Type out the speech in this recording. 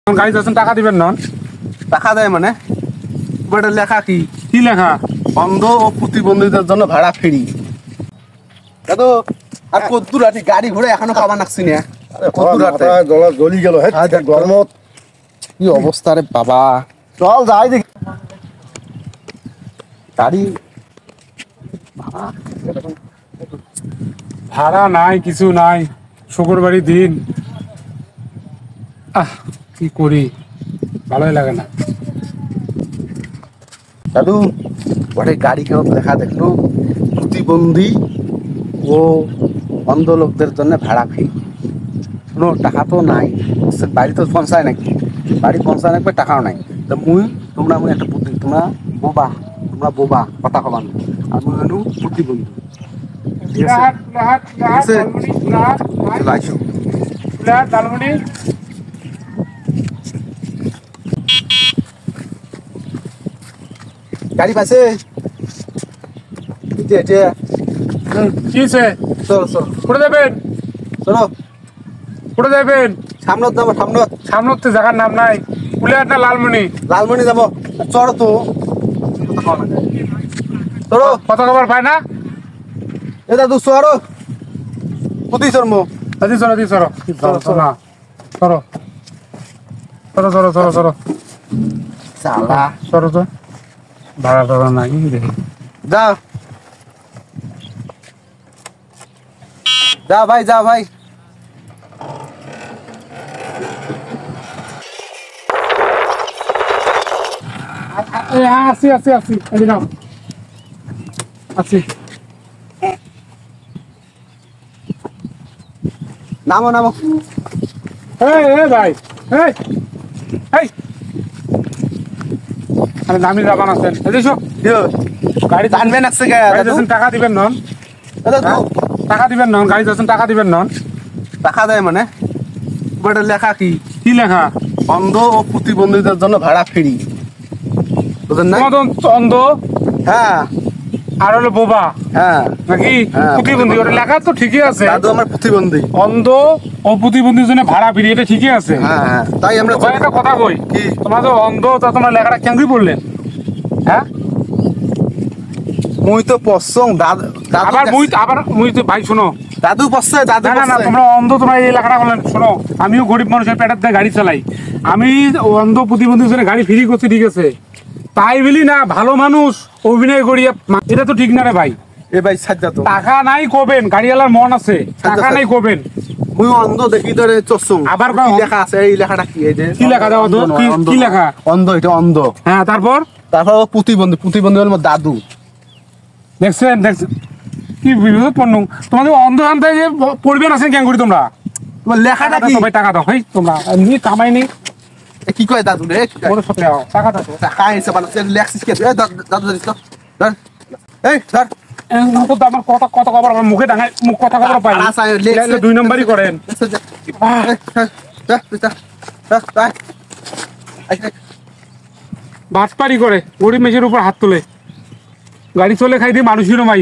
গাড়ি যাচ্ছেন টাকা দিবেন না? টাকা দেয় মানে বড় লেখা কি কি লেখা? অন্ধ ও প্রতিবন্ধীদের জন্য ভাড়া ফ্রি। দাদু আর কদ্দুর আছি গাড়ি ঘোড়া এখনো পাবা নাকছি না। কদ্দুর রাতে গলা জ্বলি গেল। হে গরমত কি অবস্থা রে বাবা। চল যাই দেখি গাড়ি ভাড়া নাই, কিছু নাই, শুক্রবারই দিন। কি করি, ভালোই লাগে না। দাদু বড় গাড়ি কেউ লেখা দেখলো প্রতিবন্ধী ও অন্ধ লোকদের জন্য ভাড়া ফ্রি। কোনো টাকা তো নাই, বাড়ি তো পৌঁছায় নাকি, বাড়ি পৌঁছায় নাকি টাকাও নাই। তো তোমরা একটা বুদ্ধি, তোমরা বোবা কথা কবা না। আমি হলো প্রতিবন্ধী, ঠিক আছে? আইসো গাড়ি পাইছে কিছে চলো চলো কোথায় যাবেন? চলো কোথায় যাবেন? সামনত যাবো, সামনত সামনে তো জায়গার নাম নাই। কুলিয়ার না লালমনি? লালমনি যাবো। চড়ো তো চলো। কত খবর পায় না? এ দাদু চড়ো কোথায় চড়বো? দি সরো দি সরো না সরো সরো সরো সরো সরো চালা সরো তো। ভাড়া টাড়া নাই দেখি। যাও যাও ভাই, যাও ভাই। আসি আসি আসি নাও আসি। নামো নামো। ভাই আরে নামি যাবান আছেন গাড়ি টানবেন আসছে টাকা দিবেন নন? টাকা দিবেন নন? গাড়ি যাচ্ছেন টাকা দিবেন নন? টাকা দেয় মানে বড় লেখা কি কি লেখা? অন্ধ ও প্রতিবন্ধীদের জন্য ভাড়া ফ্রি। বুঝলেন না? অন্ধ হ্যাঁ আর হলো বোবা হ্যাঁ নাকি প্রতিবন্ধী? ওটা লেখা তো ঠিকই আছে। দাদু আমার প্রতিবন্ধী। অন্ধ ও প্রতিবন্ধীর জন্য ভাড়া ফ্রি, এটা ঠিকই আছে। হ্যাঁ হ্যাঁ তাই আমরা ভাই একটা কথা কই, কি তোমরা তো অন্ধ, তা তোমরা লেখাটা কেন বললেন? হ্যাঁ মুই তো পছন্দ দাদু আবার মুই তো ভাই শোনো, দাদু পছন্দ দাদু না না না, তোমরা অন্ধ, তোমরা এই লেখাটা বললেন। শোনো, আমিও গরিব মানুষের পেটের দিয়ে গাড়ি চালাই। আমি অন্ধ প্রতিবন্ধীর জন্য গাড়ি ফ্রি করছি, ঠিক আছে? তাই বলি না ভালো মানুষ অভিনয় করিয়া, এটা তো ঠিক না রে ভাই। এ ভাই সাজ্জা তো টাকা নাই কবেন, গাড়িওয়ালার মন আছে, টাকা নাই কবেন। মুই অন্ধ দেখি তোরে চসুম। আবার কি লেখা আছে? এই লেখাটা কি? এই যে কি লেখা দাও তো, কি লেখা? অন্ধ, এটা অন্ধ। হ্যাঁ তারপর প্রতিবন্ধী, প্রতিবন্ধী হল আমার দাদু। দেখছেন দেখছেন কি বিপদ পণ্য। তোমাদের অন্ধ আনতে যে পড়বেন আছেন কেন করি তোমরা? তোমার লেখাটা কি? ভাই টাকা দাও, তোমরা এমনি কামাই নেই। কি কয় দাদু রে? টাকা দাও, টাকা হিসাব আছে লেখছিস কি? দাদু দিস তো ধর। এই ধর আমার কথা কথা খবর, আমার মুখে ডাঙায় মুখ কথা খবর পাই। 2 নম্বরই করেন। বাটপারি করে গরিব মেশের উপর হাত তোলে, গাড়ি চলে খাই দিয়ে মানুষেরও মাই।